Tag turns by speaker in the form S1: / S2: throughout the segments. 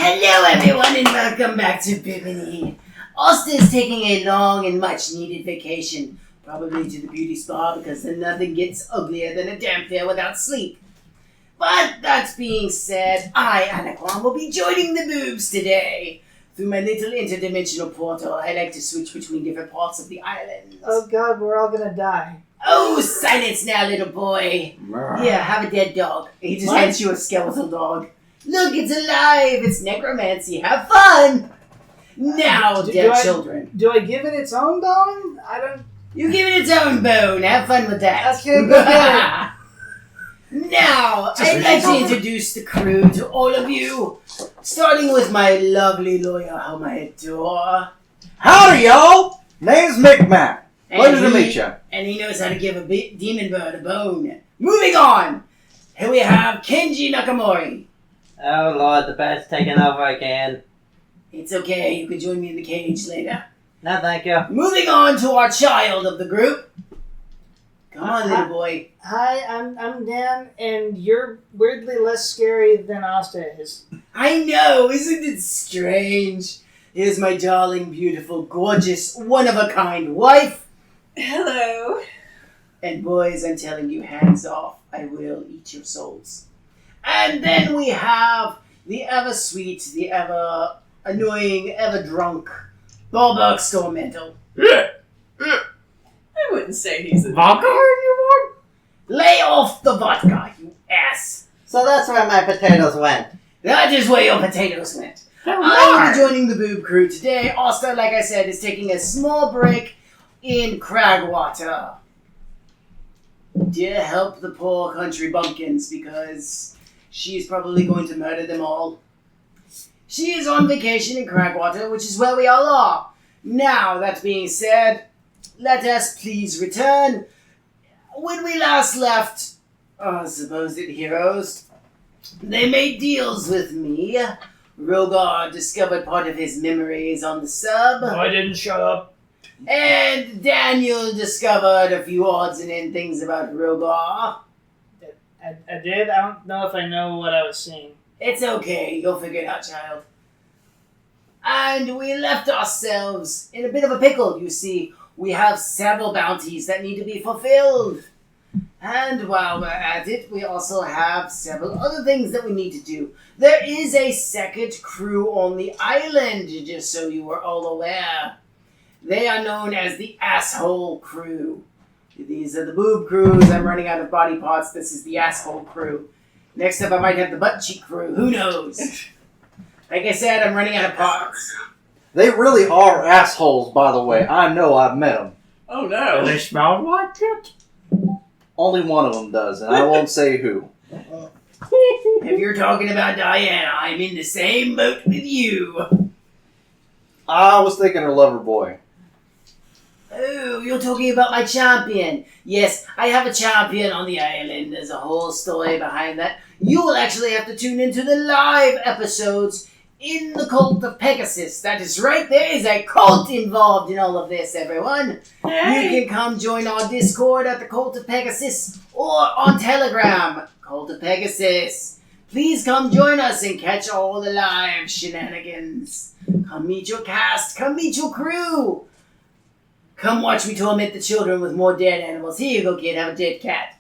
S1: Hello everyone and welcome back to Bimini. Asta is taking a long and much needed vacation, probably to the beauty spa because then nothing gets uglier than a damp fair without sleep. But that being said, I, Anaquan, will be joining the boobs today. Through my little interdimensional portal, I like to switch between different parts of the island.
S2: Oh god, we're all gonna die.
S1: Oh, silence now, little boy. Here, have a dead dog. He just hands you a skeletal dog. Look, it's alive! It's necromancy. Have fun! Now, dead children.
S2: Do I give it its own bone? I don't...
S1: You give it its own bone. Have fun with that.
S2: Okay, go get
S1: it. Now, I'd like to introduce the crew to all of you. Starting with my lovely lawyer, whom I adore.
S3: Howdy, y'all! Name's Micmac. Pleasure to meet you.
S1: And he knows how to give a demon bird a bone. Moving on. Here we have Kenji Nakamori.
S4: Oh lord, the bird's taking over again.
S1: It's okay, you can join me in the cage later.
S4: No, thank you.
S1: Moving on to our child of the group. Come on, little boy.
S2: Hi, I'm Dan, and you're weirdly less scary than Asta is.
S1: I know, isn't it strange? Here's my darling, beautiful, gorgeous, one-of-a-kind wife.
S5: Hello.
S1: And boys, I'm telling you, hands off. I will eat your souls. And then we have the ever-sweet, the ever-annoying, ever-drunk Ballberg Stormental.
S5: I wouldn't say he's a...
S3: Vodka in your
S1: Lay off the vodka, you ass.
S4: So that's where my potatoes went.
S1: That is where your potatoes went. I will be joining the boob crew today. Asta, like I said, is taking a small break in Cragwater. Dear help the poor country bumpkins because she's probably going to murder them all. She is on vacation in Cragwater, which is where we all are. Now, that being said, let us please return. When we last left our supposed heroes, they made deals with me. Rogar discovered part of his memories on the sub.
S2: I didn't shut up.
S1: And Daniel discovered a few odds and ends things about Rogar.
S2: I did? I don't know if I know what I was seeing.
S1: It's okay, you'll figure it out, child. And we left ourselves in a bit of a pickle, you see. We have several bounties that need to be fulfilled. And while we're at it, we also have several other things that we need to do. There is a second crew on the island, just so you are all aware. They are known as the Asshole Crew. These are the boob crews. I'm running out of body parts. This is the Asshole Crew. Next up, I might have the Butt Cheek Crew. Who knows? Like I said, I'm running out of parts.
S3: They really are assholes, by the way. I know, I've met them.
S5: Oh no.
S3: They smell like it? Only one of them does, and I won't say who.
S1: If you're talking about Diana, I'm in the same boat with you.
S3: I was thinking her lover boy.
S1: Oh, you're talking about my champion. Yes, I have a champion on the island. There's a whole story behind that. You will actually have to tune into the live episodes in the Cult of Pegasus. That is right, there is a cult involved in all of this, everyone.
S5: Hey.
S1: You can come join our Discord at the Cult of Pegasus or on Telegram, Cult of Pegasus. Please come join us and catch all the live shenanigans. Come meet your cast, come meet your crew. Come watch me torment the children with more dead animals. Here you go, kid, have a dead cat.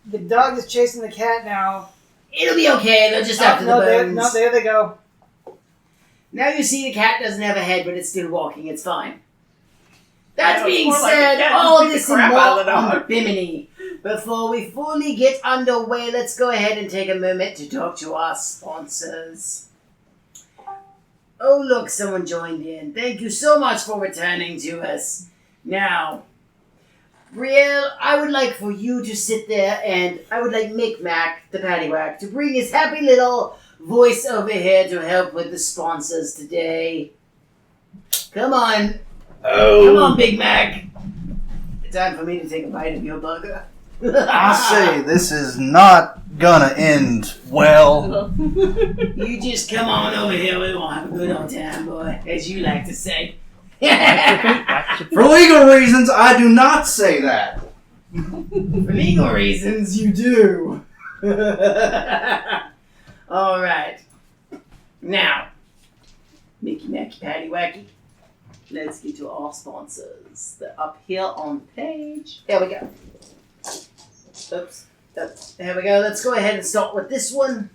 S2: The dog is chasing the cat now.
S1: It'll be okay, they'll just after the bones.
S2: There they go.
S1: Now you see the cat doesn't have a head, but it's still walking, it's fine. That
S5: No,
S1: being
S5: it's more like
S1: said,
S5: the cat
S1: all
S5: beat the
S1: this and
S5: crap
S1: more
S5: out of the
S1: on
S5: dog.
S1: Bimini. Before we fully get underway, let's go ahead and take a moment to talk to our sponsors. Oh look, someone joined in. Thank you so much for returning to us. Now, Brielle, I would like for you to sit there and I would like Micmac, the paddywhack, to bring his happy little voice over here to help with the sponsors today. Come on. Come on, Big Mac. Time for me to take a bite of your burger.
S3: I say, this is not gonna end well.
S1: You just come on over here. We won't have a good old time, boy, as you like to say.
S3: For legal reasons, I do not say that.
S1: For legal reasons, you do. All right. Now, Mickey Macky Patty Wacky. Let's get to our sponsors. They're up here on the page. There we go. Oops. There we go. Let's go ahead and start with this one.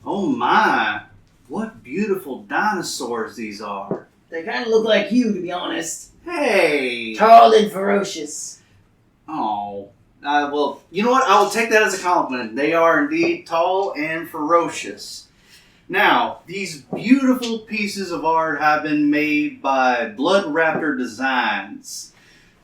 S3: Oh my! What beautiful dinosaurs these are.
S1: They kind of look like you, to be honest.
S3: Hey!
S1: Tall and ferocious.
S3: Oh. Well, you know what? I will take that as a compliment. They are indeed tall and ferocious. Now, these beautiful pieces of art have been made by Blood Raptor Designs.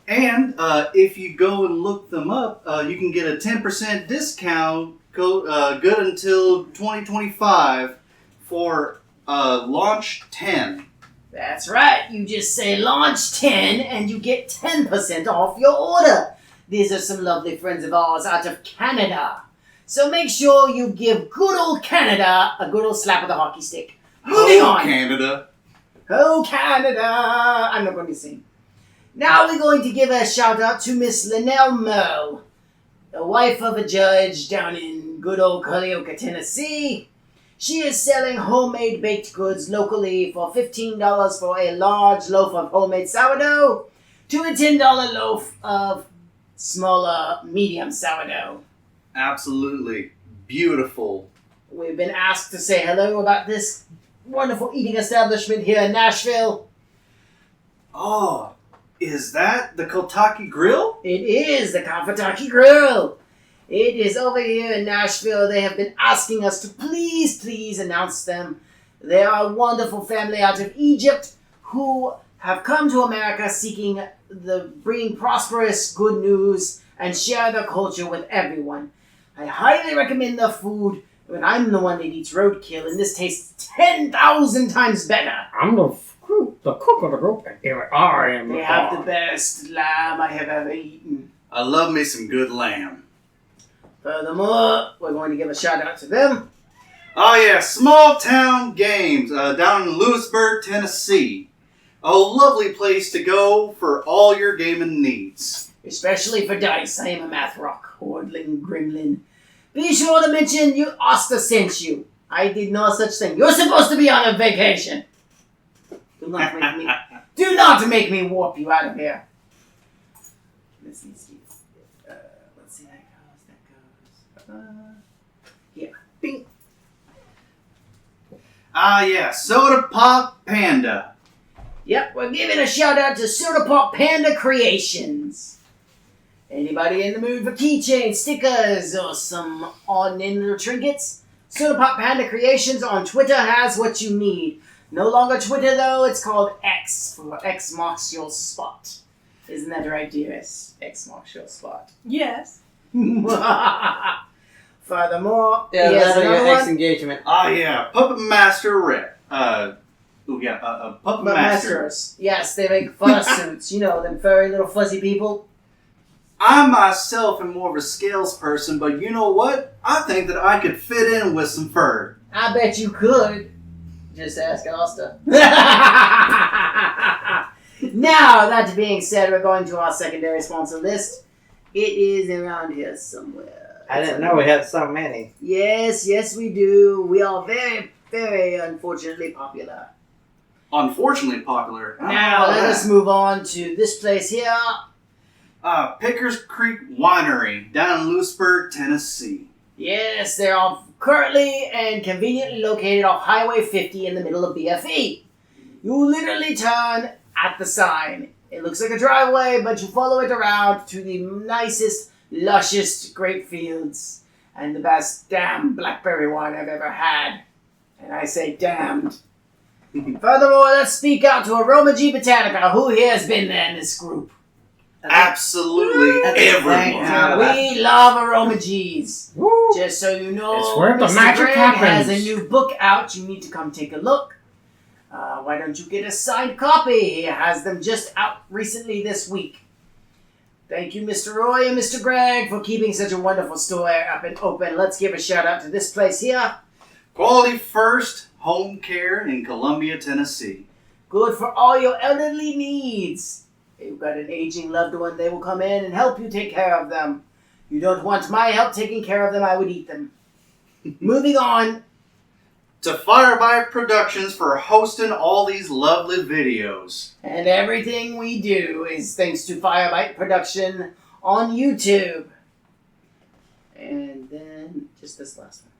S3: And if you go and look them up, you can get a 10% discount good until 2025 for launch 10.
S1: That's right. You just say launch 10 and you get 10% off your order. These are some lovely friends of ours out of Canada. So make sure you give good old Canada a good old slap of the hockey stick. Moving on.
S3: Canada.
S1: Oh, Canada. I'm not going to sing. Now we're going to give a shout out to Miss Linnell Moe, the wife of a judge down in good old Culleoka, Tennessee. She is selling homemade baked goods locally for $15 for a large loaf of homemade sourdough to a $10 loaf of smaller medium sourdough.
S3: Absolutely beautiful.
S1: We've been asked to say hello about this wonderful eating establishment here in Nashville.
S3: Oh, is that the Kotaki Grill?
S1: It is the Kafataki Grill. It is over here in Nashville. They have been asking us to please announce them. They are a wonderful family out of Egypt who have come to America seeking bringing prosperous good news and share their culture with everyone. I highly recommend their food, but I'm the one that eats roadkill, and this tastes 10,000 times better.
S2: I'm the cook of the group, and here I am.
S1: They have the best lamb I have ever eaten.
S3: I love me some good lamb.
S1: Furthermore, we're going to give a shout out to them.
S3: Oh yeah, Small Town Games down in Lewisburg, Tennessee. A lovely place to go for all your gaming needs.
S1: Especially for dice. I am a math rock, hordling gremlin. Be sure to mention Asta sent you. I did no such thing. You're supposed to be on a vacation. Do not make me warp you out of here. Let's see. Let's see how that goes. Yeah. Bing.
S3: Ah yeah, Soda Pop Panda.
S1: Yep, we're giving a shout out to Soda Pop Panda Creations. Anybody in the mood for keychains, stickers, or some odd little trinkets? Soda Pop Panda Creations on Twitter has what you need. No longer Twitter though, it's called X, for X marks your spot. Isn't that right, dearest? X marks your spot.
S5: Yes.
S1: Furthermore,
S4: Yeah,
S1: here's
S4: that's
S1: another
S4: your
S1: one.
S4: ex engagement.
S3: Ah yeah, Puppet Master Rick. Puppet
S1: But
S3: Master.
S1: masters. Yes, they make fursuits. You know, them furry little fuzzy people.
S3: I myself am more of a scales person, but you know what? I think that I could fit in with some fur.
S1: I bet you could. Just ask Asta. Now, that being said, we're going to our secondary sponsor list. It is around here somewhere.
S4: I didn't know we had so many.
S1: Yes, we do. We are very, very unfortunately popular.
S3: Unfortunately popular.
S1: Now, let us move on to this place here.
S3: Pickers Creek Winery down in Lewisburg, Tennessee.
S1: Yes, they are currently and conveniently located off Highway 50 in the middle of BFE. You literally turn at the sign. It looks like a driveway, but you follow it around to the nicest, lushest grape fields and the best damn blackberry wine I've ever had. And I say damned. Furthermore, let's speak out to Aroma G Botanica. Who here has been there in this group?
S3: Absolutely everyone.
S1: We love Aroma G's.
S2: Woo.
S1: Just so you know,
S2: It's where the
S1: Mr.
S2: magic
S1: Greg
S2: happens.
S1: has a new book out. You need to come take a look. Why don't you get a signed copy? He has them just out recently this week. Thank you, Mr. Roy and Mr. Greg, for keeping such a wonderful store up and open. Let's give a shout out to this place here.
S3: Quality First Home Care in Columbia, Tennessee.
S1: Good for all your elderly needs. If you've got an aging loved one, they will come in and help you take care of them. You don't want my help taking care of them, I would eat them. Moving on.
S3: To Firebite Productions for hosting all these lovely videos.
S1: And everything we do is thanks to Firebite Production on YouTube. And then just this last one.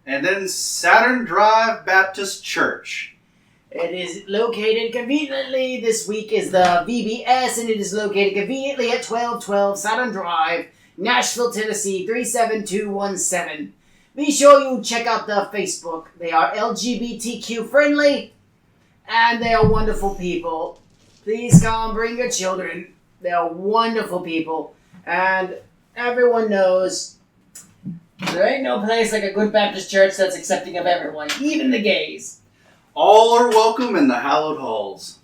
S3: And then Saturn Drive Baptist Church.
S1: It is located conveniently. This week is the VBS, and it is located conveniently at 1212 Saturn Drive, Nashville, Tennessee 37217. Be sure you check out the Facebook. They are LGBTQ friendly, and they are wonderful people. Please come, bring your children. They are wonderful people, and everyone knows there ain't no place like a good Baptist church that's accepting of everyone, even the gays.
S3: All are welcome in the hallowed halls.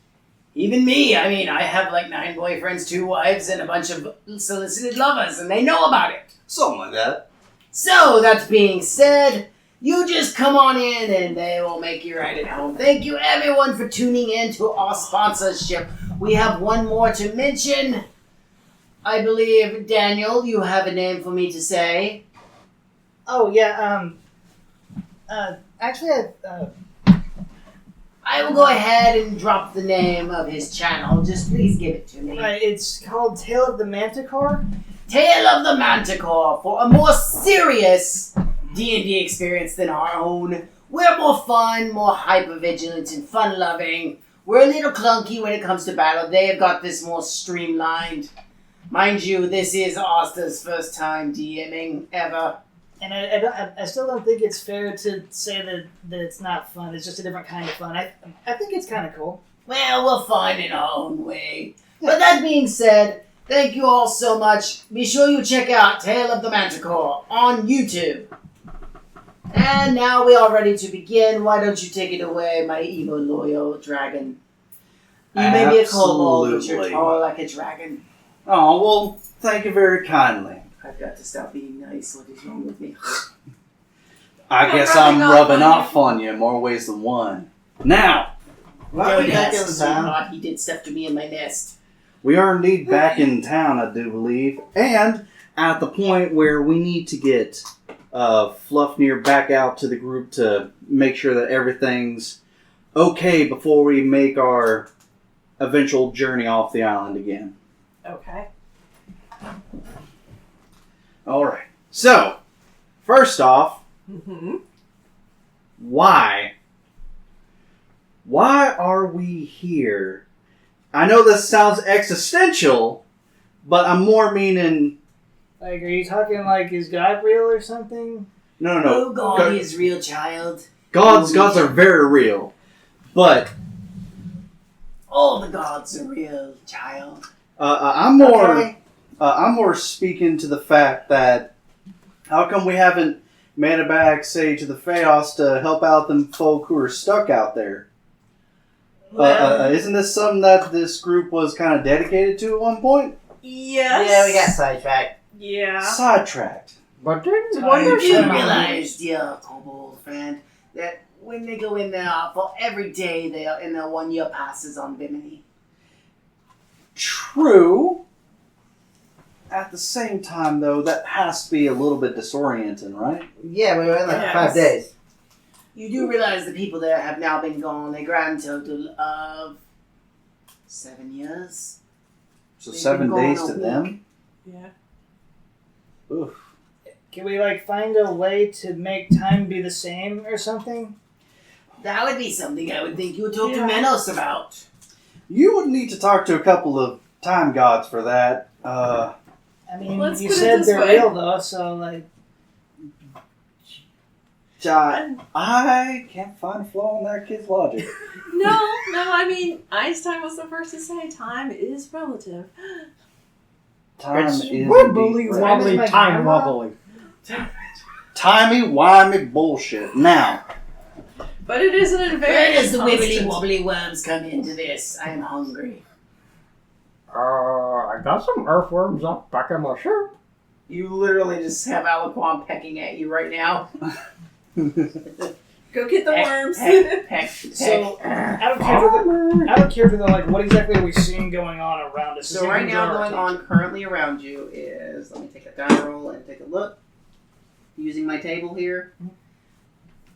S1: Even me. I mean, I have like 9 boyfriends, 2 wives, and a bunch of solicited lovers, and they know about it.
S3: Something like that.
S1: So, that being said, you just come on in and they will make you right at home. Thank you everyone for tuning in to our sponsorship. We have one more to mention. I believe, Daniel, you have a name for me to say.
S2: Oh, yeah, actually,
S1: I will go ahead and drop the name of his channel. Just please give it to me.
S2: it's called Tale of the Manticore.
S1: Tale of the Manticore, for a more serious D&D experience than our own. We're more fun, more hyper-vigilant, and fun-loving. We're a little clunky when it comes to battle. They have got this more streamlined. Mind you, this is Asta's first time DMing ever.
S2: And I still don't think it's fair to say that it's not fun. It's just a different kind of fun. I think it's kind of cool.
S1: Well, we'll find in our own way. But that being said, thank you all so much. Be sure you check out Tale of the Manticore on YouTube. And now we are ready to begin. Why don't you take it away, my evil loyal dragon? You may be a kobold, but you're
S3: Absolutely.
S1: tall like a dragon.
S3: Oh, well, thank you very kindly.
S1: I've got to stop being nice. What is wrong with me?
S3: I guess I'm rubbing off on you in more ways than one. Now,
S4: Welcome back in
S1: yes,
S4: town.
S1: sweetheart, he did stuff to me in my nest.
S3: we are indeed back in town, I do believe, and at the point where we need to get Fluffnir back out to the group to make sure that everything's okay before we make our eventual journey off the island again.
S5: Okay.
S3: Alright, so, first off,
S5: Mm-hmm.
S3: why? Why are we here? I know this sounds existential, but I'm more meaning...
S2: Like, are you talking like, is God real or something?
S3: No.
S1: Oh, God is real, child.
S3: Gods are very real, but
S1: All the gods are real, child.
S3: I'm more
S2: Okay.
S3: I'm more speaking to the fact that how come we haven't made it back, say, to the Chaos to help out them folk who are stuck out there? Isn't this something that this group was kind of dedicated to at one point?
S5: Yes.
S4: Yeah, we got sidetracked.
S5: Yeah.
S3: Sidetracked.
S4: But didn't
S1: You do
S2: Time.
S1: realize, dear kobold friend, that when they go in there for every day, they are in their 1 year passes on Bimini.
S3: True. At the same time, though, that has to be a little bit disorienting, right?
S4: Yeah, we were in like
S5: Yes.
S4: 5 days.
S1: You do realize the people there have now been gone a grand total of 7 years.
S3: So
S1: They've
S3: 7
S1: been gone
S3: days
S1: a
S3: to
S1: week.
S3: them.
S5: Yeah.
S3: Oof.
S2: Can we, like, find a way to make time be the same or something?
S1: That would be something I would think you would talk to
S5: Yeah.
S1: Menos about.
S3: You would need to talk to a couple of time gods for that.
S2: I mean,
S5: Let's
S2: you
S5: put it
S2: said
S5: this
S2: they're
S5: way.
S2: real, though, so, like...
S3: I can't find a flaw in that kid's logic.
S5: No, I mean, Einstein was the first to say time is relative.
S3: Time
S4: It's
S3: is indeed
S2: wobbly,
S3: right.
S2: wobbly, time
S4: wobbly.
S3: Timey-wimey bullshit. Now,
S5: But it is an
S1: Where
S5: advantage.
S1: does the wibbly wobbly worms come into this? I am hungry.
S6: I got some earthworms up back in my shirt.
S1: You literally just have Aliquan pecking at you right now.
S5: Go get the worms.
S1: Peck, peck.
S2: So, out of character, though, like, what exactly are we seeing going on around us?
S1: So right now going on currently around you is, let me take a die roll and take a look. using my table here.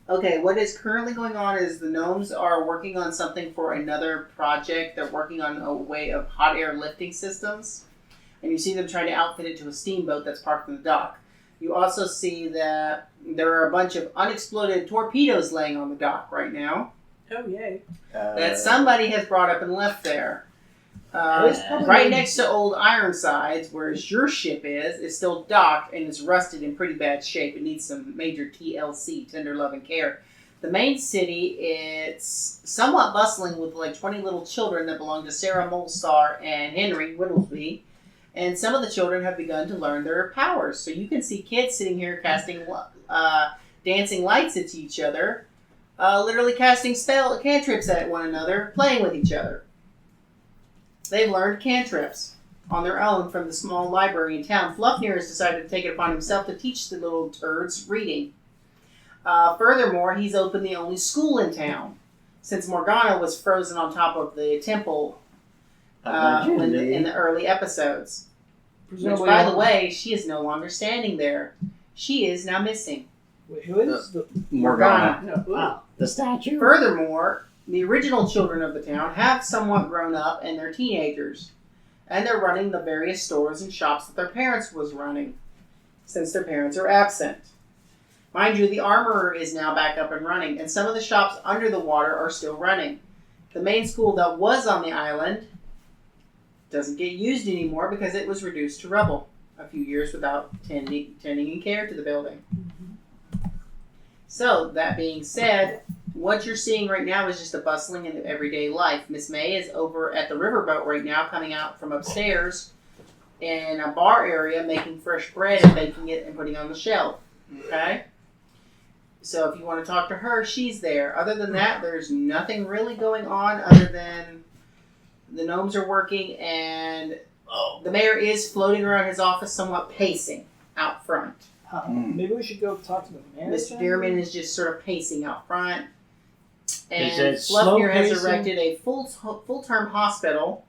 S1: Okay, what is currently going on is the gnomes are working on something for another project. They're working on a way of hot air lifting systems. And you see them trying to outfit it to a steamboat that's parked in the dock. You also see that there are a bunch of unexploded torpedoes laying on the dock right now
S5: Oh, yay.
S1: that somebody has brought up and left there. Right next to Old Ironsides, where your ship is still docked and it's rusted in pretty bad shape. It needs some major TLC, tender love and care. The main city, it's somewhat bustling with like 20 little children that belong to Sarah Molstar and Henry Whittlesby. And some of the children have begun to learn their powers. So you can see kids sitting here casting, dancing lights at each other, literally casting cantrips at one another, playing with each other. They've learned cantrips on their own from the small library in town. Fluffnir has decided to take it upon himself to teach the little turds reading. Furthermore, he's opened the only school in town, since Morgana was frozen on top of the temple in the early episodes. Which, by the way, she is no longer standing there. She is now missing.
S2: Wait, who is?
S3: Morgana.
S5: No.
S2: Wow.
S6: The statue.
S1: Furthermore, the original children of the town have somewhat grown up and they're teenagers. And they're running the various stores and shops that their parents was running, since their parents are absent. Mind you, the armorer is now back up and running, and some of the shops under the water are still running. The main school that was on the island doesn't get used anymore because it was reduced to rubble a few years without tending and care to the building. So, that being said, what you're seeing right now is just a bustling and everyday life. Miss May is over at the riverboat right now, coming out from upstairs in a bar area, making fresh bread and baking it and putting it on the shelf. Okay? So if you want to talk to her, she's there. Other than that, there's nothing really going on other than the gnomes are working and the mayor is floating around his office somewhat pacing out front.
S2: Maybe we should go talk to the mayor.
S1: Mr. Dearman is just sort of pacing out front.
S6: Is
S1: And
S6: it slow
S1: Fluffnir has
S6: pacing?
S1: erected a full-term hospital.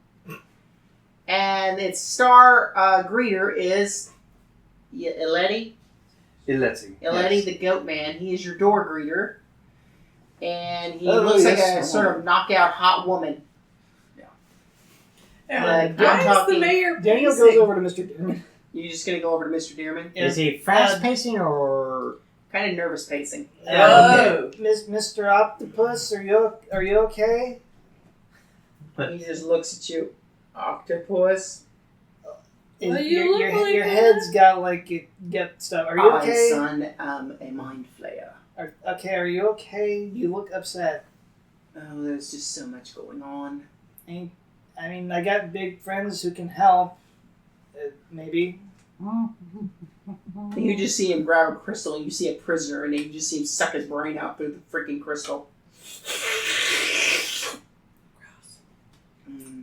S1: And its star greeter is Ileti.
S3: Ileti.
S1: Ileti, the goat man. He is your door greeter. And he
S3: Oh,
S1: looks like
S3: yes.
S1: a sort of knockout hot woman.
S5: And
S1: I'm
S5: why is
S1: talking-
S5: the mayor
S2: Daniel
S5: pacing?
S2: goes over to Mr. Dearman.
S1: You're just going to go over to Mr. Dearman?
S6: Is he fast pacing or?
S1: Kind of nervous pacing.
S5: Oh.
S2: Mr. Octopus, are you okay?
S1: He just looks at you. Octopus?
S5: Well, you look like
S2: your
S5: that.
S2: head's got stuff. Are you
S1: I,
S2: okay?
S1: son, am a mind flayer.
S2: Are you okay? You look upset.
S1: Oh, there's just so much going on.
S2: I mean, I got big friends who can help. Maybe.
S1: You just see him grab a crystal and you see a prisoner and then you just see him suck his brain out through the freaking crystal.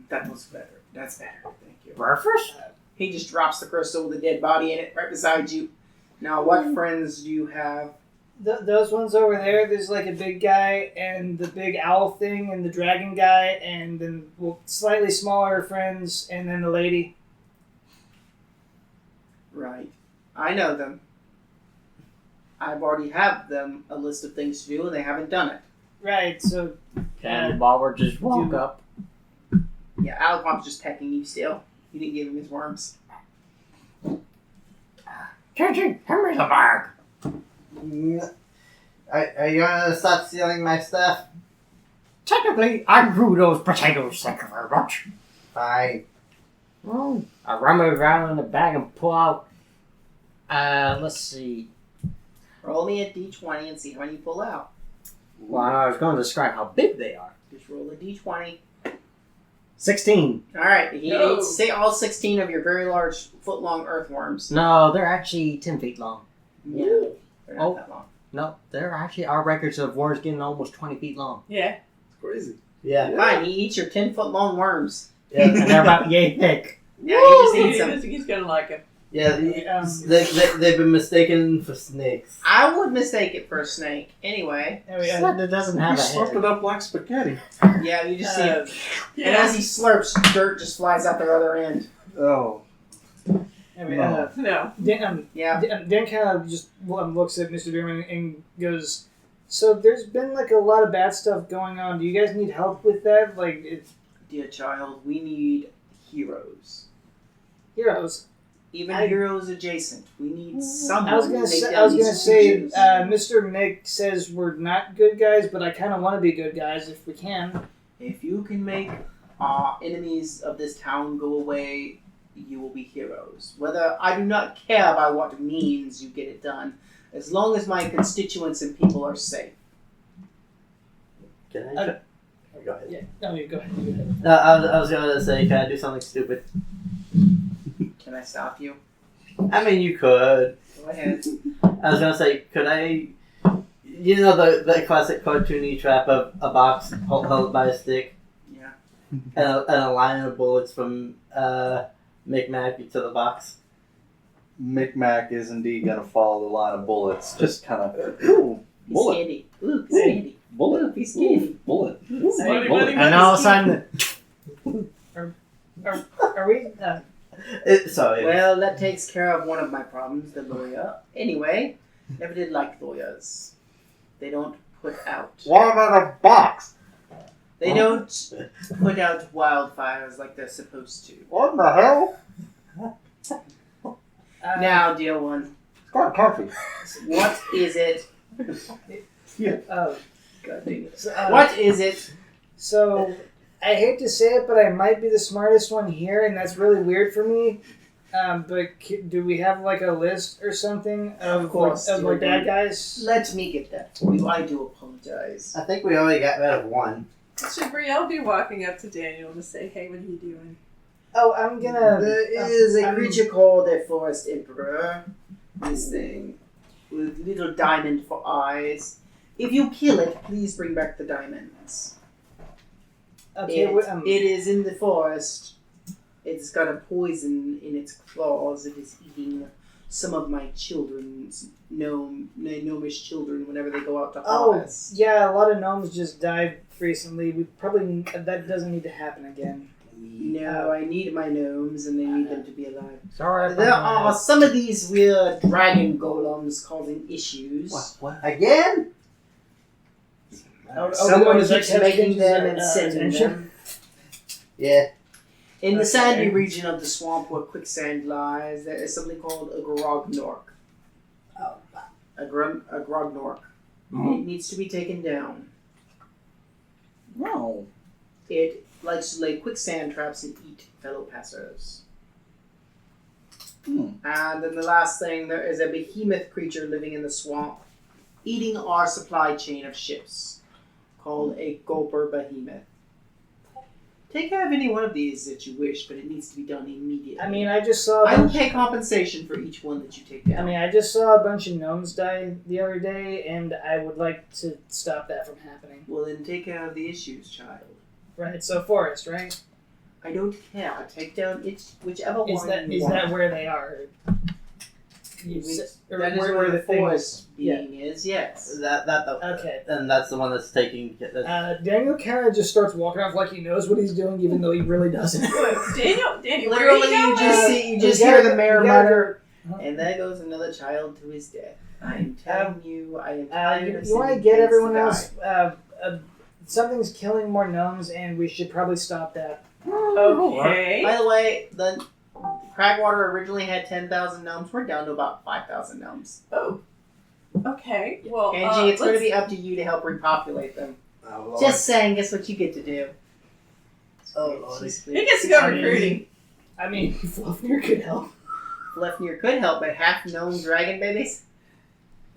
S1: That was better. That's better. Thank you.
S6: Breakfast?
S1: He just drops the crystal with a dead body in it right beside you. Now, what friends do you have?
S2: Those ones over there, there's like a big guy and the big owl thing and the dragon guy and then slightly smaller friends and then the lady.
S1: Right. I know them. I've already have them a list of things to do and they haven't done it.
S2: Right, so...
S6: And Bobber just woke up.
S1: Yeah, Alipop's just pecking you still. You didn't give him his worms.
S6: Gigi, hand me the bag.
S4: Are you gonna stop stealing my stuff?
S6: Technically, I grew those potatoes, thank you very much.
S4: Fine.
S6: I rummage around in the bag and pull out, let's see.
S1: Roll me a d20 and see how many you pull out.
S6: Well, I was going to describe how big they are.
S1: Just roll a d20.
S6: 16.
S1: Alright, he
S5: No.
S1: ate all 16 of your very large foot-long earthworms.
S6: No, they're actually 10 feet long.
S1: Yeah, they're not
S6: Oh.
S1: that long.
S6: No, there actually are records of worms getting almost 20 feet long.
S5: Yeah.
S3: Crazy.
S4: Yeah.
S1: Fine, he eats your 10-foot-long worms.
S6: And they're about yay thick.
S1: Yeah, he just eats them.
S5: He's gonna like him.
S4: Yeah, they've been mistaken for snakes.
S1: I would mistake it for a snake. Anyway,
S6: It doesn't have
S3: You
S6: a
S3: slurped
S6: head.
S3: it up like spaghetti.
S1: yeah, you just see it.
S5: Yeah.
S1: And as he slurps, dirt just flies out the other end.
S3: Oh.
S2: Anyway,
S3: No.
S5: No.
S1: Yeah.
S2: Dan kind of just looks at Mr. Dearman and goes, "So there's been like a lot of bad stuff going on. Do you guys need help with that? Like, it's
S1: Dear child, we need heroes.
S2: heroes."
S1: Even heroes adjacent. We need someone.
S2: I was gonna
S1: to take
S2: say,
S1: down these
S2: Mr.
S1: stooges.
S2: Mick says we're not good guys, but I kind of want to be good guys if we can.
S1: If you can make our enemies of this town go away, you will be heroes. Whether I do not care by what means you get it done, as long as my constituents and people are safe.
S4: Can I? Go ahead.
S2: Yeah, no, you go ahead. You go ahead.
S4: No, I was gonna say, can I do something stupid?
S1: Can I stop you?
S4: I mean, you could.
S1: Go ahead.
S4: I was gonna say, could I? You know the classic cartoony trap of a box held by a stick,
S1: Yeah.
S4: and a line of bullets from Micmac to the box.
S3: Micmac is indeed going to follow the line of bullets. Just kind of, ooh,
S1: He's
S3: bullet,
S1: skinny. Look, he's skinny.
S3: bullet,
S1: Look, he's skinny.
S3: bullet.
S5: Money,
S3: Bullet.
S5: money,
S6: And all of a sudden,
S2: Are we?
S4: Sorry.
S1: Well, that takes care of one of my problems, the lawyer. Anyway, never did like lawyers. They don't put out.
S3: What about a box?
S1: They don't put out wildfires like they're supposed to.
S3: What the hell?
S1: Now, dear one,
S3: It's got coffee.
S1: what is it?
S2: Oh,
S1: God dang it.
S2: so,
S1: What is it?
S2: So, I hate to say it, but I might be the smartest one here, and that's really weird for me. But do we have like a list or something
S1: Of course,
S2: of
S1: dear
S2: bad
S1: one.
S2: guys?
S1: Let me get that for you. I do apologize.
S4: I think we already got rid of one.
S5: Should Brielle be walking up to Daniel to say, "Hey, what are you doing?"
S2: Oh, I'm gonna.
S1: There is a
S2: I'm-
S1: creature called a forest emperor. This thing with little diamond for eyes. If you kill it, please bring back the diamonds.
S2: Okay,
S1: It is in the forest. It's got a poison in its claws. It is eating some of my children's gnomish children whenever they go out to harvest.
S2: yeah, a lot of gnomes just died recently. We probably that doesn't need to happen again.
S1: No, I need my gnomes, and they need them to be alive.
S6: sorry.
S1: There are some of these weird dragon golems causing issues.
S4: What? Again?
S1: Someone
S2: does that
S1: keeps
S2: catch
S1: making
S2: people's,
S1: them and sending
S2: attention?
S1: them.
S4: Yeah.
S1: In the
S2: Okay.
S1: sandy region of the swamp where quicksand lies, there is something called a grognork.
S4: Oh.
S1: A grognork. It needs to be taken down.
S3: No.
S1: It likes to lay quicksand traps and eat fellow passers.
S3: Hmm.
S1: And then the last thing, there is a behemoth creature living in the swamp, eating our supply chain of ships, called a gulper behemoth. Take care of any one of these that you wish, but it needs to be done immediately.
S2: I mean, I just saw.
S1: I will pay compensation for each one that you take down.
S2: I mean, I just saw a bunch of gnomes die the other day, and I would like to stop that from happening.
S1: Well, then take care of the issues, child.
S2: Right. So forest, right?
S1: I don't care. Take down whichever one you
S2: Is
S1: want.
S2: that where they are? You
S1: Which-
S2: s- or
S1: that is where the
S2: thing-
S1: forest being is, yes.
S2: Okay.
S4: And that's the one that's taking.
S2: Daniel kind of just starts walking off like he knows what he's doing, even though he really doesn't.
S5: Daniel, where are
S1: Literally,
S5: you
S1: you
S5: going?
S1: just
S2: You
S1: hear
S2: gotta-
S1: the mayor
S2: you gotta
S1: mutter,
S2: go-
S1: and there goes another child to his death. I am telling you, I am tired of
S2: You want to
S1: sending
S2: get
S1: kids
S2: everyone
S1: to
S2: else?
S1: die.
S2: Something's killing more gnomes, and we should probably stop that.
S5: Okay.
S1: By the way, the Cragwater originally had 10,000 gnomes. We're down to about 5,000 gnomes.
S5: Oh. Okay. Well,
S1: Angie, it's going to
S5: let's-
S1: be up to you to help repopulate them.
S4: Oh, Lord.
S1: Just saying, guess what you get to do?
S4: Oh, Lord.
S1: She's-
S5: He gets to go
S2: I mean-
S5: recruiting.
S2: I mean, Fluffner could help.
S1: Lefnir could help, but half gnome dragon babies?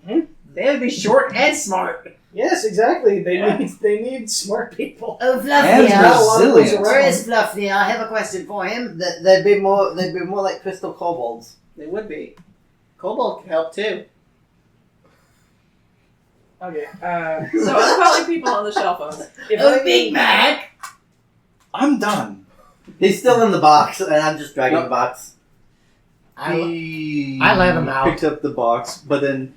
S2: Hmm?
S1: They would be short and smart.
S2: Yes, exactly. They
S5: Yeah.
S2: need smart people.
S1: Oh,
S3: And
S1: Fluffnir!
S3: resilient.
S1: Where is Fluffnir? I have a question for him.
S4: They'd be more like crystal kobolds.
S1: They would be. Kobold could help too.
S2: Okay.
S5: So I'm calling people on the cell phones.
S2: If
S1: Oh,
S2: I-
S1: Big Mac!
S3: I'm done.
S4: He's still in the box, and I'm just dragging
S3: Nope.
S4: the box.
S3: He
S6: I let him out.
S3: Picked up the box, but then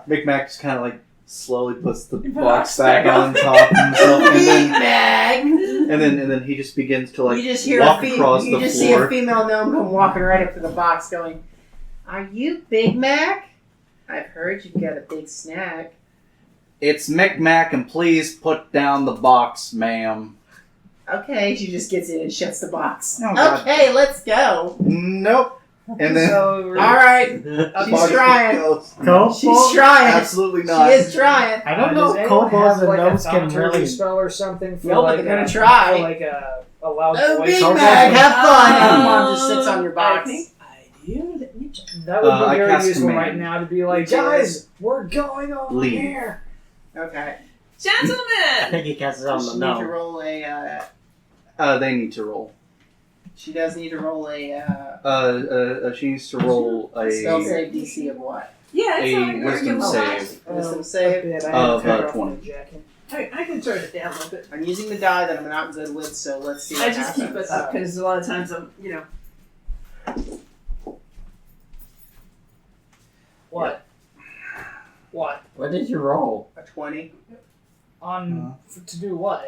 S3: Micmac just kind of like slowly puts the
S5: Box
S3: box back
S5: back
S3: on top of himself, and
S1: Big
S3: then
S1: Mac!
S3: and then he just begins to like
S1: you just hear
S3: walk
S1: a
S3: across
S1: you
S3: the
S1: just see a
S3: floor.
S1: female gnome come walking right up to the box going, Are you Big Mac? I've heard you've got a big snack.
S3: It's Micmac, and please put down the box, ma'am.
S1: Okay, she just gets in and shuts the box.
S3: Oh, God.
S1: Okay, let's go.
S3: Nope. And then
S2: So,
S1: Alright, she's trying.
S6: Kobolds?
S1: She's trying.
S3: Absolutely
S1: She
S3: not.
S1: is trying.
S6: I don't
S2: does
S6: know if
S2: anyone
S6: kobolds
S2: have,
S6: and
S2: like,
S6: gnomes
S2: a
S6: can
S2: thaumaturgy
S6: really...
S2: spell or something for
S1: No, but
S2: like
S1: they're gonna
S2: a,
S1: try.
S2: for like a loud
S1: Oh,
S2: voice?
S1: Big
S2: or
S1: Mac,
S2: something?
S1: have fun. Everyone just sits on your
S5: I
S1: box.
S5: think I do. Let me check.
S2: That would
S3: I
S2: be very
S3: cast
S2: useful
S3: command.
S2: right now to be like,
S1: You do.
S2: guys, we're going over
S3: Leave.
S2: here.
S1: Okay.
S6: I
S5: Gentlemen!
S6: think he casts it on
S1: She
S6: the
S1: needs to
S6: gnome.
S1: roll a.
S3: They need to roll.
S1: She does need to roll a
S3: She needs to roll
S1: spell
S3: a
S1: save DC of what?
S5: Yeah, it's
S3: A
S5: not like
S3: wisdom
S5: regular
S3: save.
S1: Wisdom save.
S2: A bit. I
S3: of,
S2: had to take off
S3: 20.
S2: my jacket.
S5: I can turn it down a little bit.
S1: I'm using the die that I'm not good with, so let's see what
S5: I just keep
S1: happens.
S5: it up because a lot of times I'm,
S2: What? What?
S6: What did you roll?
S1: A 20.
S2: On to do what?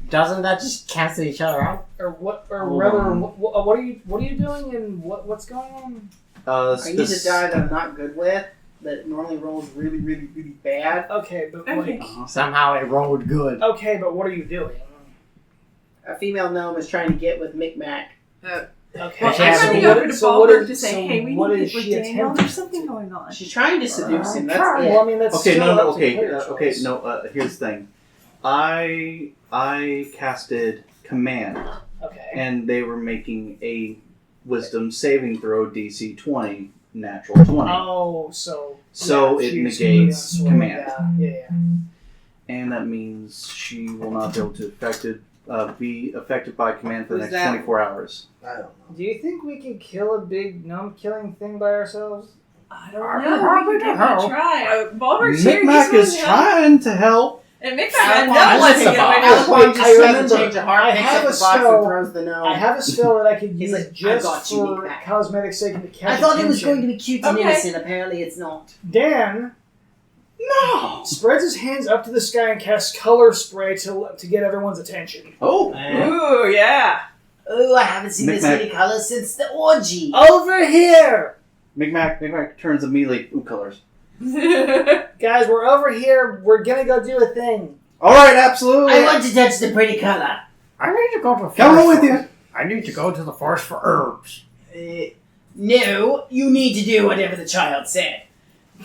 S6: Doesn't that just cancel each other out?
S2: Or what? Or
S3: Hold
S2: rather,
S3: on.
S2: what are you doing? And what's going on?
S1: I use a die that I'm not good with, that normally rolls really, really, really bad.
S2: Okay, but
S5: Okay.
S2: like,
S6: Somehow it rolled good.
S2: okay, but what are you doing?
S1: A female gnome is trying to get with Micmac.
S2: Okay,
S6: Well,
S5: I'm
S6: so
S5: going to go over to Ballberg to
S2: so
S5: say, hey, we
S2: what
S5: need to
S2: is
S5: get with
S2: she
S5: Daniel.
S2: attempting?
S5: There's something going on.
S1: She's trying to seduce him. That's
S2: Well,
S1: it.
S2: I mean, that's
S3: Okay,
S2: still
S3: no,
S2: up to
S3: okay,
S2: player
S3: okay,
S2: choice.
S3: no. Here's the thing. I casted command,
S2: Okay.
S3: and they were making a wisdom saving throw DC 20, natural 20,
S2: Oh, so
S3: it
S2: she's
S3: negates
S2: moving on,
S3: command,
S2: so, yeah.
S3: and that means she will not be able to be affected by command for the
S1: Who's
S3: next
S1: that?
S3: 24 hours.
S4: I don't know.
S2: Do you think we can kill a big gnome killing thing by ourselves?
S5: I don't
S6: I'm
S5: know.
S6: happy
S5: We
S6: to
S5: can give it
S6: help.
S5: a try. Ballberg's here.
S3: Micmac
S5: He's
S3: is
S5: willing to help.
S3: trying to help.
S5: And Micmac,
S1: I
S5: I know wants to
S6: listen,
S5: get away
S1: Aliquan
S5: with it.
S1: just
S2: I
S1: has a
S2: remember.
S1: change of heart,
S2: I
S1: picks
S2: have
S1: up
S2: a
S1: the box
S2: spell.
S1: and throws the gnome.
S2: I have a spell that I could
S1: He's
S2: use
S1: like, I
S2: just
S1: got you,
S2: for
S1: Micmac.
S2: cosmetic sake to catch
S1: I thought it was
S2: attention.
S1: going to be cute and
S5: Okay.
S1: innocent. Apparently, it's not.
S2: Dan
S3: No.
S2: spreads his hands up to the sky and casts color spray to get everyone's attention.
S3: Oh.
S5: Ooh, yeah.
S1: Oh, I haven't seen this
S3: Micmac.
S1: many colors since the orgy.
S2: Over here!
S3: Micmac turns immediately. Ooh, colors.
S2: Guys, we're over here. We're gonna go do a thing.
S3: All right, absolutely.
S1: I want to touch the pretty color.
S6: I need to go to the
S3: Come on
S6: forest
S3: with
S6: for-
S3: you.
S6: I need to go to the forest for herbs.
S1: No, you need to do whatever the child said.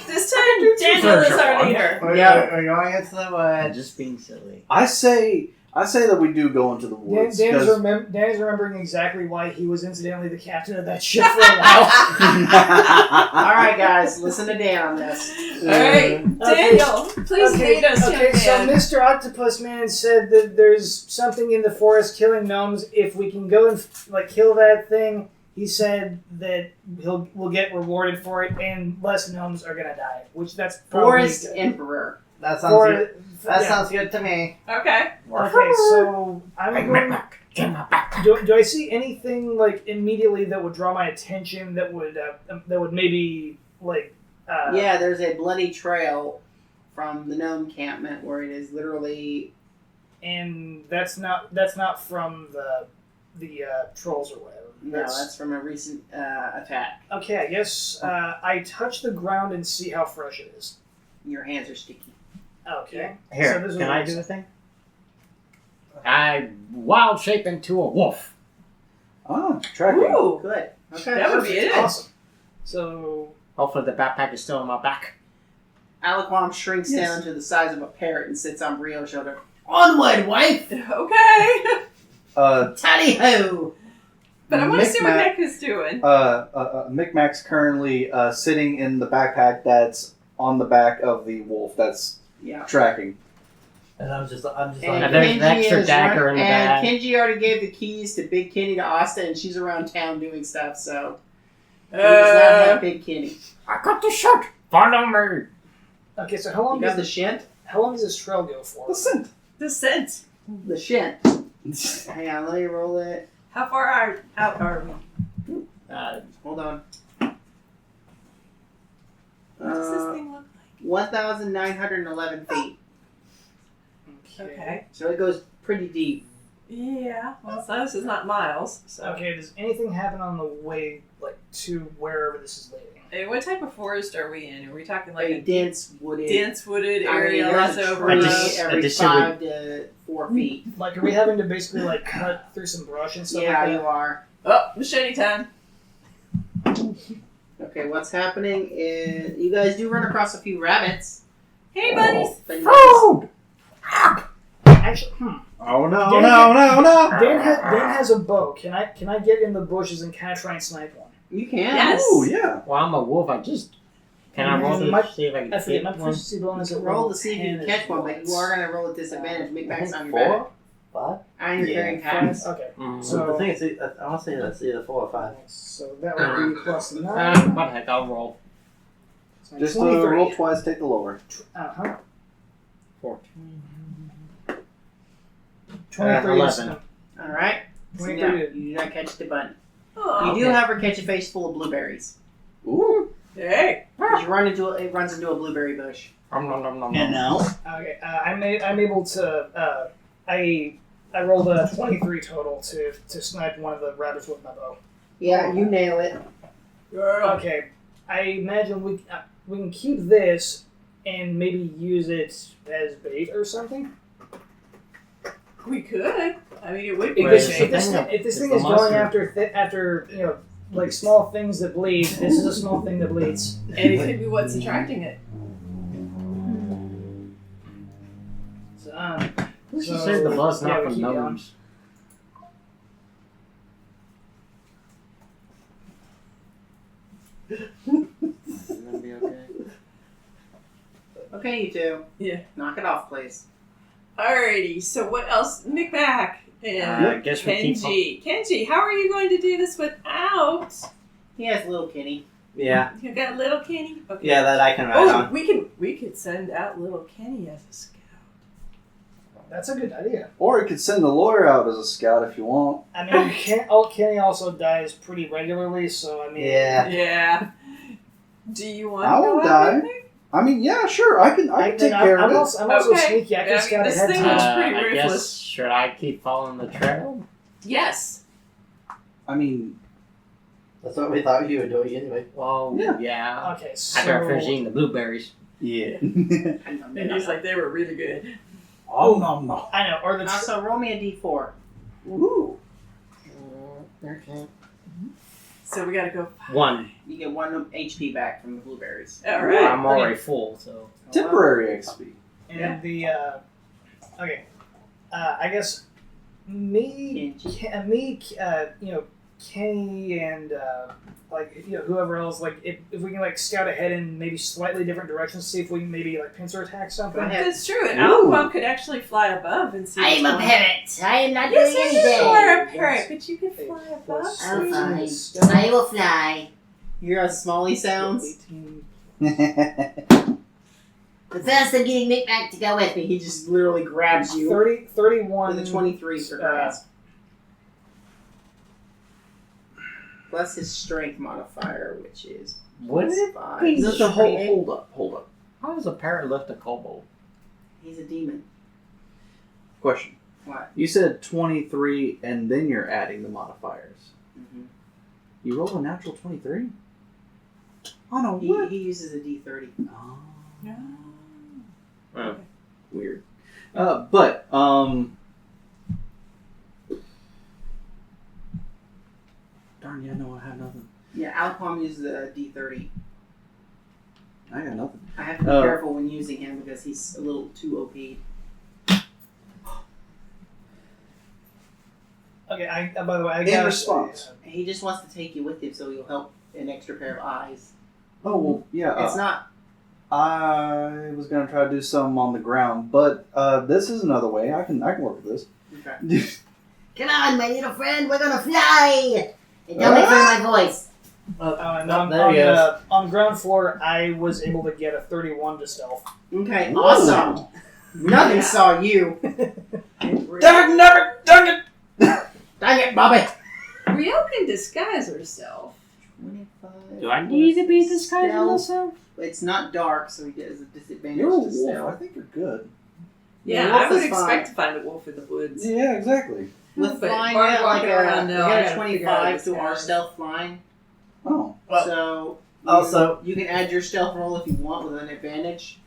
S5: This time, Daniel is our leader.
S1: Yeah.
S4: Are you going into the woods?
S6: Just being silly.
S3: I say that we do go into the woods.
S2: Dan's
S3: 'cause-
S2: remembering exactly why he was incidentally the captain of that ship for a while.
S1: All right, guys, listen to Dan on this.
S5: All right, Daniel, please lead us,
S2: Okay,
S5: young
S2: so
S5: man.
S2: Mr. Octopus Man said that there's something in the forest killing gnomes. If we can go and kill that thing, he said that we'll get rewarded for it, and less gnomes are gonna die. Which that's probably
S1: Forest
S2: good.
S1: Emperor.
S4: That sounds
S2: For-
S4: good. That
S2: yeah.
S4: sounds good to me.
S5: Okay.
S2: Okay, so I'm
S6: Hey,
S2: going.
S6: Micmac, get my backpack.
S2: Do I see anything immediately that would draw my attention? That would maybe
S1: Yeah, there's a bloody trail from the gnome encampment where it is literally.
S2: and that's not from the trolls or whatever.
S1: No, that's from a recent attack.
S2: Okay. I guess I touch the ground and see how fresh it is.
S1: Your hands are sticky.
S2: Okay.
S6: Here,
S2: So this is
S6: can
S2: what
S6: I
S2: it
S6: do
S2: is.
S6: the thing? I wild shape into a wolf.
S3: Oh, tracking.
S5: Ooh,
S1: Good. Okay.
S5: that would be it.
S2: Awesome. So
S6: Hopefully the backpack is still on my back.
S1: Aliquam shrinks
S3: Yes.
S1: down to the size of a parrot and sits on Brio's shoulder. Onward, wife!
S5: Okay.
S1: Tally ho!
S5: But I want to see what
S3: Micmac-
S5: Nick is doing.
S3: Micmac's currently sitting in the backpack that's on the back of the wolf that's
S1: Yeah.
S3: tracking.
S4: And I'm just like,
S6: And there's an extra
S1: is
S6: dagger in the
S1: and
S6: bag.
S1: Kenji already gave the keys to Big Kenny to Asta, and she's around town doing stuff, so he does not have Big Kenny.
S6: I got the shirt. Follow me.
S2: okay. So how long
S1: You got the
S2: does
S1: shint?
S2: how long does this trail go for?
S3: Listen.
S5: The scent.
S1: The shint. Hang on, let me roll it.
S5: How far out are we?
S1: Hold on.
S5: What does this thing look
S1: 1,911 feet.
S5: like? Okay.
S1: So it goes pretty deep.
S5: Yeah. Well, this is not miles. So.
S2: Okay, does anything happen on the way, like, to wherever this is leading?
S5: Hey, what type of forest are we in? Are we talking like
S1: a
S5: a
S1: dense wooded
S5: area
S1: there's
S5: that's
S1: a
S5: over
S1: tree
S4: just-
S1: every
S4: additionally-
S1: 5 to 4 feet.
S2: Like, are we having to basically, like, cut through some brush and stuff
S1: Yeah,
S2: like
S1: you
S2: that?
S1: are.
S5: Oh, machete time.
S1: Okay, what's happening is you guys do run across a few rabbits.
S5: Hey, buddies.
S1: But you
S6: Food!
S2: Actually,
S3: Oh no,
S2: Dan-
S3: no, no, no!
S2: Dan has a bow. Can I get in the bushes and kind of try and snipe one?
S1: You can.
S5: Yes.
S3: Oh yeah.
S6: Well, I'm a wolf. Can I roll
S2: My-
S6: to see if I can
S2: I forget,
S6: hit
S2: my
S6: one?
S2: proficiency bonus at
S1: Roll
S2: level
S1: to see if you
S2: 10
S1: can
S2: is
S1: catch one, but you
S2: bullets.
S1: are going to roll at disadvantage. Make max on your
S4: 4?
S1: back.
S4: 5?
S1: And you're
S3: Yeah.
S1: carrying packs.
S2: Okay,
S6: Mm.
S2: So-
S4: The thing is, I want to say that's either 4 or 5.
S2: so that would be plus 9.
S6: What the heck, I'll roll.
S2: So
S3: Just
S2: 23.
S3: roll twice, take the lower.
S2: Uh-huh.
S6: 14.
S2: 23 is
S6: 11.
S1: Alright. So
S2: 23
S1: no,
S2: is-
S1: you do not catch the bun.
S5: Oh,
S1: You do,
S6: okay.
S1: however, catch a face full of blueberries.
S3: Ooh.
S5: hey.
S1: Because it runs into a blueberry bush.
S6: Nom, nom, nom, nom,
S3: And
S6: nom.
S3: now.
S2: Okay, I'm able to, I rolled a 23 total to snipe one of the rabbits with my bow.
S1: Yeah, you nail it.
S2: Okay, I imagine we can keep this and maybe use it as bait or something.
S5: We could. I mean, it would be
S2: Because
S6: Right.
S5: great.
S2: if this
S6: It's
S2: thing
S6: the
S2: is going
S6: monster.
S2: after like small things that bleed, this is a small thing that bleeds.
S5: And it could be what's attracting it.
S2: So,
S6: Who should
S2: So,
S6: say the blood's
S2: yeah,
S6: not
S2: we
S6: from
S2: keep going.
S6: gnomes? Gonna be okay.
S1: Okay, you two.
S5: Yeah.
S1: Knock it off, please.
S5: Alrighty. So what else? Micmac and
S6: I guess we keep.
S5: Kenji, how are you going to do this without?
S1: He has little Kenny.
S4: Yeah.
S5: You got little Kenny. Okay.
S4: Yeah, that I can ride
S5: Oh,
S4: on.
S5: we could send out little Kenny as a scout.
S2: that's a good idea.
S3: Or you could send the lawyer out as a scout if you want.
S2: I mean, Kenny also dies pretty regularly, so I mean,
S4: Yeah.
S5: Yeah. Do you want
S3: I
S5: to go
S3: won't
S5: out
S3: die.
S5: with me?
S3: I mean, yeah, sure. I can take care
S2: I'm
S3: of it.
S2: also
S5: Okay.
S2: sneaky. I can
S5: I mean,
S2: scout
S5: this
S2: ahead
S5: thing
S2: time.
S5: is pretty
S6: I
S5: ruthless.
S6: guess, should I keep following the trail?
S5: Yes.
S3: I mean,
S4: That's what we thought you were doing anyway.
S6: Well,
S3: Yeah.
S6: yeah.
S2: Okay, so
S6: After I finish eating the blueberries.
S3: yeah.
S5: And he's like, they were really good.
S3: Oh no.
S2: I know, or the
S1: Also, roll me a d4.
S3: Ooh.
S6: Okay.
S5: So we gotta go.
S6: 1.
S1: You get 1 HP back from the blueberries.
S5: All right.
S6: I'm already full, so.
S3: Temporary XP.
S2: and
S5: Yeah.
S2: the okay, I guess me, Kenny, and whoever else, like if we can like scout ahead in maybe slightly different directions, see if we can maybe like pincer attack something.
S1: Go ahead.
S5: That's true. And
S3: Ooh.
S5: Alquam could actually fly above and see.
S1: I am
S5: what's
S1: a
S5: going on.
S1: parrot. I am not
S5: Yes,
S1: doing
S5: you
S1: anything.
S5: are a parrot, but you can fly above.
S2: Plus
S1: I'm fine.
S2: 16,
S1: I will fly. You hear how small he sounds?
S2: 18.
S1: But first I'm getting Mick back to go with me. He just literally grabs you
S2: 31
S1: with a 23 for grasp. Plus his strength modifier, which is
S6: Wouldn't it
S1: +5.
S6: be
S3: No, hold up.
S6: How does a parrot lift a kobold?
S1: He's a demon.
S3: Question.
S1: What?
S3: You said 23 and then you're adding the modifiers.
S1: Mm-hmm.
S3: You rolled a natural 23? Oh no, what?
S1: He uses a D30.
S3: Oh,
S5: No.
S3: weird. But darn, yeah, no, I have nothing.
S1: Yeah, Alquam uses a D30.
S3: I got nothing.
S1: I have to be
S3: Oh.
S1: careful when using him because he's a little too OP.
S2: Okay, by the way, I
S3: In
S2: got
S3: response.
S1: He just wants to take you with him so he'll help an extra pair of eyes.
S3: Oh, well, yeah.
S1: It's not.
S3: I was gonna try to do some on the ground, but this is another way. I can work with this.
S1: Okay. Come on, my little friend, we're gonna fly! And don't make fun of my voice.
S2: and
S4: there he is.
S2: on ground floor, I was able to get a 31 to stealth.
S1: Okay,
S3: Ooh.
S1: awesome. Nothing saw you.
S3: Dang it!
S1: Dang it, Bobby.
S5: Rio can disguise herself.
S1: 25.
S6: Do I need to be disguising
S1: Stealth.
S6: myself?
S1: It's not dark, so he gets a disadvantage
S3: You're a
S1: to
S3: wolf. I
S1: stealth.
S3: think you're good.
S5: Yeah,
S1: wolf
S5: I would
S1: is fine.
S5: expect to find a wolf in the woods.
S3: Yeah, exactly.
S1: With
S5: But
S1: flying,
S5: Bart
S1: yeah, like
S5: walking around now,
S1: we
S5: I
S1: got a
S5: gotta figure out
S1: 25
S5: this
S1: to our
S5: guy's-
S1: stealth flying.
S3: Oh.
S4: Well,
S1: So
S4: also-
S1: you can add your stealth roll if you want with an advantage.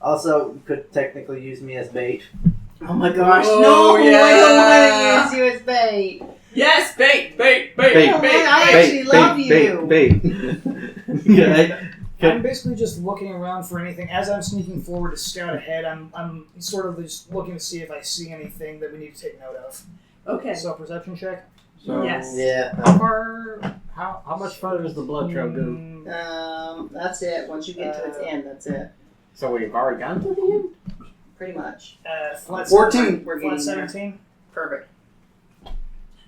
S4: Also, you could technically use me as bait.
S1: Oh my gosh!
S5: Oh,
S1: no, I don't
S5: yeah.
S1: want to use you as bait.
S5: Yes, bait.
S3: Bait,
S1: I actually love you.
S3: Bait.
S4: Okay.
S2: I'm basically just looking around for anything. As I'm sneaking forward to scout ahead, I'm sort of just looking to see if I see anything that we need to take note of.
S5: Okay.
S2: So perception check.
S6: So
S5: Yes.
S4: Yeah.
S6: how much further does the blood trail go?
S1: That's it. Once you get to its end, that's it.
S6: So we've already gotten to the end?
S1: Pretty much.
S2: Flat
S3: 14.
S1: We're
S2: Flat
S1: getting there.
S2: 17.
S1: Perfect.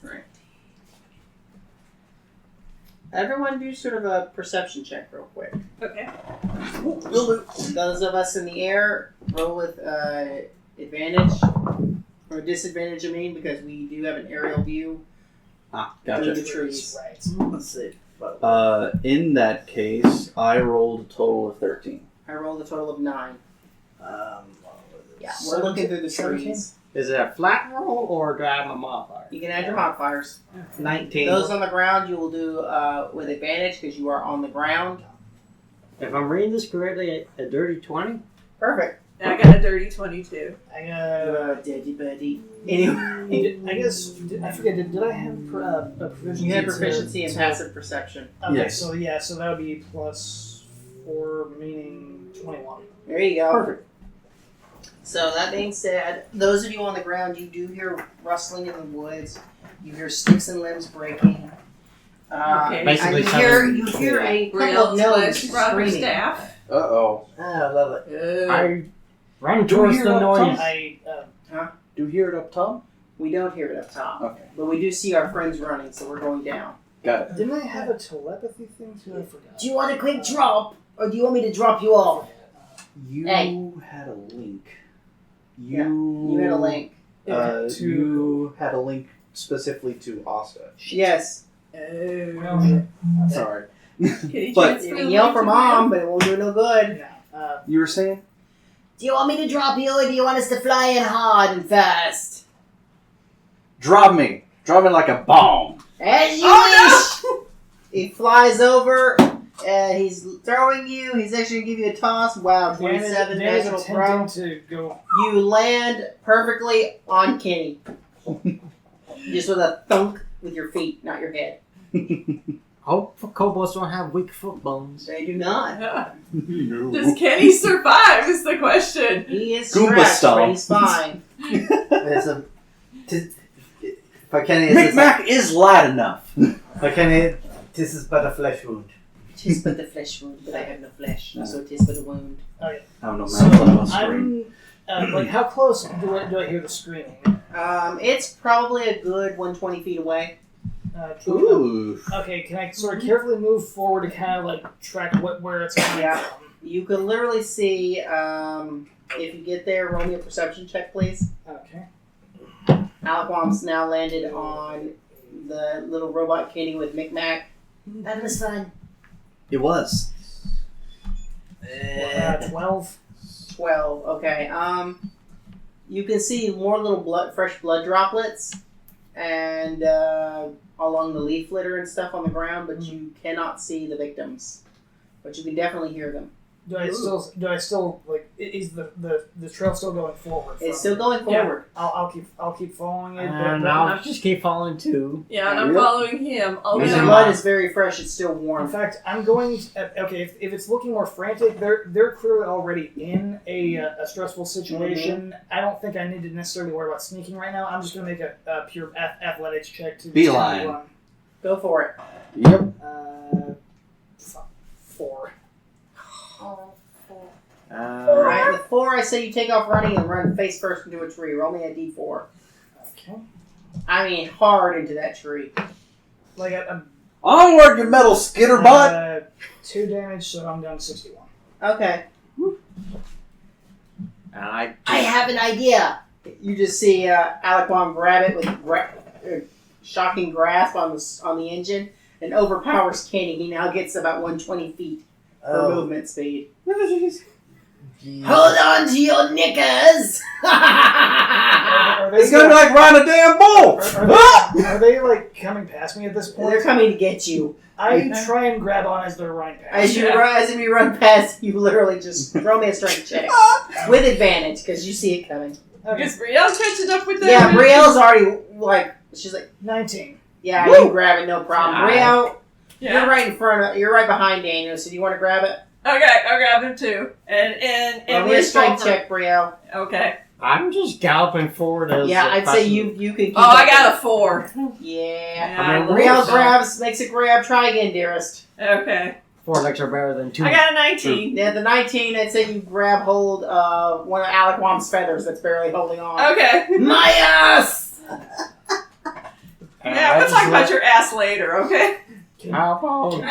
S1: Right. Everyone do sort of a perception check real quick.
S5: Okay.
S1: Those of us in the air, roll with advantage. Or disadvantage, I mean, because we do have an aerial view
S3: Ah,
S1: through
S3: gotcha.
S1: the trees.
S2: Right.
S4: Let's see.
S3: In that case, I rolled a total of 13.
S1: I rolled a total of 9.
S4: Um,
S1: Yeah, we're looking through the
S2: 17?
S1: trees.
S6: Is it a flat roll or do I have a modifier?
S1: You can add your modifiers.
S4: 19.
S1: Those on the ground you will do with advantage because you are on the ground.
S6: If I'm reading this correctly, a dirty 20?
S1: Perfect.
S5: And I got a dirty 22.
S2: I
S1: Daddy buddy. Anyway,
S2: I guess I forget. Did I have a proficiency?
S1: you had
S2: to-
S1: proficiency in
S2: to-
S1: passive perception.
S2: Okay,
S3: Yes.
S2: so that would be +4, meaning 21.
S1: There you go.
S3: Perfect.
S1: So that being said, those of you on the ground, you do hear rustling in the woods. You hear sticks and limbs breaking.
S5: Okay.
S6: Basically
S1: And you hear a couple of
S5: Real
S1: gnomes
S5: slash rubber
S1: screaming.
S5: staff.
S3: Uh-oh.
S4: I love it.
S6: I run towards
S3: hear
S6: the
S3: what
S6: noise.
S2: I
S3: Do you hear it up top?
S1: We don't hear it up top,
S3: Okay.
S1: but we do see our friends running, so we're going down.
S3: Got it.
S2: didn't I have a telepathy thing too? I forgot.
S1: Do you want a quick drop, or do you want me to drop you off?
S3: You
S1: Hey.
S3: had a link.
S1: You had a link.
S3: You had a link specifically to Asta.
S1: Yes.
S5: Oh.
S3: Sorry.
S5: Can you
S3: But-
S5: transfer
S1: You
S5: the
S1: can yell
S5: link
S1: for
S5: to
S1: mom, but it won't do no good.
S2: No.
S3: You were saying?
S1: Do you want me to drop you, or do you want us to fly in hard and fast?
S3: Drop me. Drop me like a bomb.
S1: As you wish! He flies over, and he's throwing you. He's actually going to give you a toss. Wow, 27
S2: Dan is
S1: natural throw.
S2: attempting to go.
S1: You land perfectly on Kenny. Just with a thunk with your feet, not your head.
S6: Hope for kobolds don't have weak foot bones.
S1: They do not.
S5: Does Kenny survive is the question.
S1: He is
S3: Goomba
S1: scratched,
S3: style.
S1: but he's fine.
S4: It's a. For Kenny, it's
S3: Micmac is light enough.
S4: for Kenny, this is but a flesh wound.
S1: Tis but the flesh wound, but I have no flesh, so tis but a wound.
S3: I don't know,
S2: So
S3: man. I'll scream.
S2: I'm like, how close do I hear the screaming?
S1: It's probably a good 120 feet away.
S3: Ooh.
S2: Okay, can I sort of carefully move forward to kind of like track where it's coming
S1: Yeah.
S2: from?
S1: You can literally see, if you get there, roll me a perception check, please.
S2: Okay.
S1: Alakbom's now landed on the little robot Kenny with Micmac. That was fun.
S3: It was.
S2: 12.
S1: 12, okay. You can see more little fresh blood droplets and along the leaf litter and stuff on the ground, but you cannot see the victims. But you can definitely hear them.
S2: Do I still like? Is the trail still going forward?
S1: It's
S2: from-
S1: still going forward.
S2: I'll keep following it.
S6: And
S2: but
S6: I'll just keep following too.
S5: Yeah, and I'm
S3: Yep.
S5: following him. Oh,
S1: The
S3: Yeah.
S1: blood is very fresh. It's still
S2: in
S1: warm.
S2: fact, I'm going. Okay, if it's looking more frantic, they're clearly already in a stressful situation. I don't think I need to necessarily worry about sneaking right now. I'm just going to make a pure athletics check to
S3: Beeline.
S2: run.
S1: Go for it.
S3: Yep.
S2: 4.
S1: Alright, with 4, I say you take off running and run face first into a tree. Roll me a d4.
S2: Okay.
S1: I mean, hard into that tree.
S2: Like I'm
S3: Onward, you metal skitter butt!
S2: 2 damage, so I'm down to 61.
S1: Okay.
S6: And I
S1: have an idea. You just see Alakbom grab it with shocking grasp on the engine and overpowers Kenny. He now gets about 120 feet per movement speed. Hold on to your knickers!
S2: Are they
S3: It's gonna be like riding a damn bull.
S2: Are they like coming past me at this point?
S1: They're coming to get you.
S2: I try and grab on as they're running past.
S1: As you run past, you literally just throw me a strength check with advantage because you see it coming.
S2: Okay.
S5: Is Brielle catching up with them?
S1: Yeah, Brielle's already like she's like
S2: 19.
S1: yeah,
S3: Woo!
S1: you grab it, no problem.
S6: Alright.
S1: Brielle,
S5: Yeah.
S1: you're right in front of, you're right behind Daniel. So do you want to grab it?
S5: Okay, I'll grab him too. And
S1: Roll me a
S5: where's
S1: strength
S5: Sulfur?
S1: check, Brielle.
S5: Okay.
S6: I'm just galloping forward as
S1: Yeah,
S6: a
S1: I'd say
S6: person-
S1: you can. Keep
S5: Oh, I
S1: up
S5: got a 4.
S1: with- Yeah.
S5: Yeah,
S6: I mean,
S1: Brielle
S6: so-
S1: grabs, makes a grab. Try again, dearest.
S5: Okay.
S6: 4 licks are better than 2.
S5: I got a 19.
S1: Yeah, the 19. I'd say you grab hold of one of Aliquam's feathers that's barely holding on.
S5: Okay.
S1: My ass.
S5: Yeah, we'll talk about your ass later, okay?
S6: How about
S1: Oh,
S2: yeah.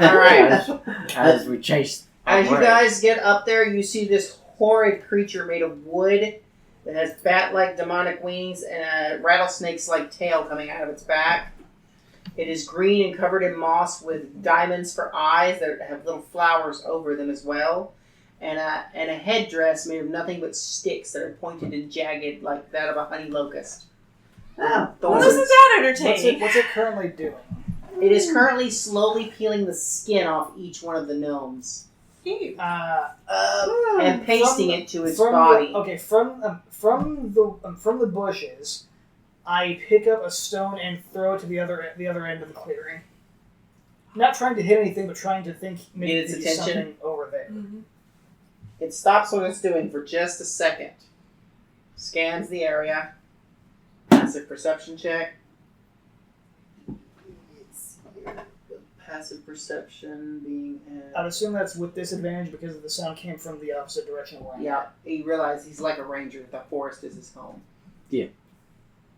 S1: All right.
S6: As we chase.
S1: As you
S6: away.
S1: guys get up there, you see this horrid creature made of wood that has bat-like demonic wings and a rattlesnake's-like tail coming out of its back. It is green and covered in moss with diamonds for eyes that have little flowers over them as well, and a headdress made of nothing but sticks that are pointed and jagged like that of a honey locust.
S5: Well,
S1: Thorns.
S5: isn't that
S2: What's
S5: entertaining?
S2: it currently doing?
S1: It is currently slowly peeling the skin off each one of the gnomes
S5: Cute.
S1: and pasting it to its
S2: from
S1: body.
S2: from the bushes, I pick up a stone and throw it to the other end of the clearing. Not trying to hit anything, but trying to think maybe
S1: Get its
S2: there's
S1: attention.
S2: something over there.
S5: Mm-hmm.
S1: It stops what it's doing for just a second. Scans the area. Passive perception check. It's here. Passive perception being
S2: I'd assume that's with disadvantage because the sound came from the opposite direction of where I'm
S1: yeah,
S2: at.
S1: he realized he's like a ranger. The forest is his home.
S4: Yeah.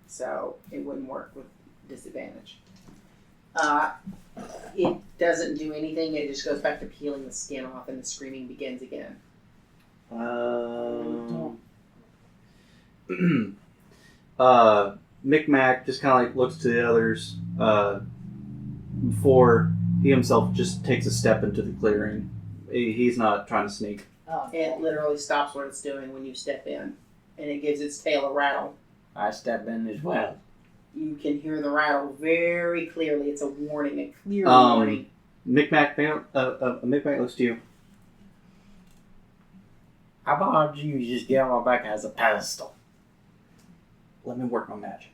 S1: So it wouldn't work with disadvantage. It doesn't do anything. It just goes back to peeling the skin off, and the screaming begins again.
S3: Micmac just kind of like looks to the others before he himself just takes a step into the clearing. He's not trying to sneak.
S1: It literally stops what it's doing when you step in, and it gives its tail a rattle.
S6: I step in as well.
S1: You can hear the rattle very clearly. It's a warning, a clear warning.
S3: Micmac looks to you.
S6: How about you just get on my back as a pedestal?
S3: Let me work on magic.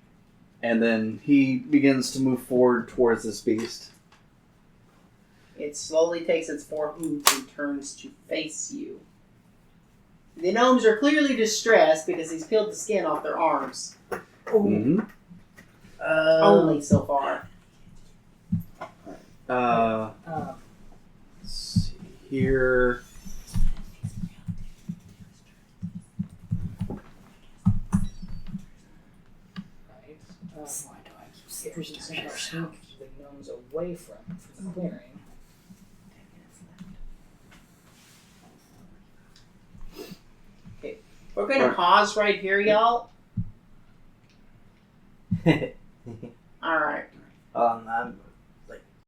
S3: And then he begins to move forward towards this beast.
S1: It slowly takes its 4 hooves and turns to face you. The gnomes are clearly distressed because he's peeled the skin off their arms.
S3: Mm-hmm.
S1: Only so far.
S3: Let's see here.
S2: Why do I keep scared to send the gnomes away from the clearing?
S1: We're going to pause right here, y'all. Alright.
S4: I'm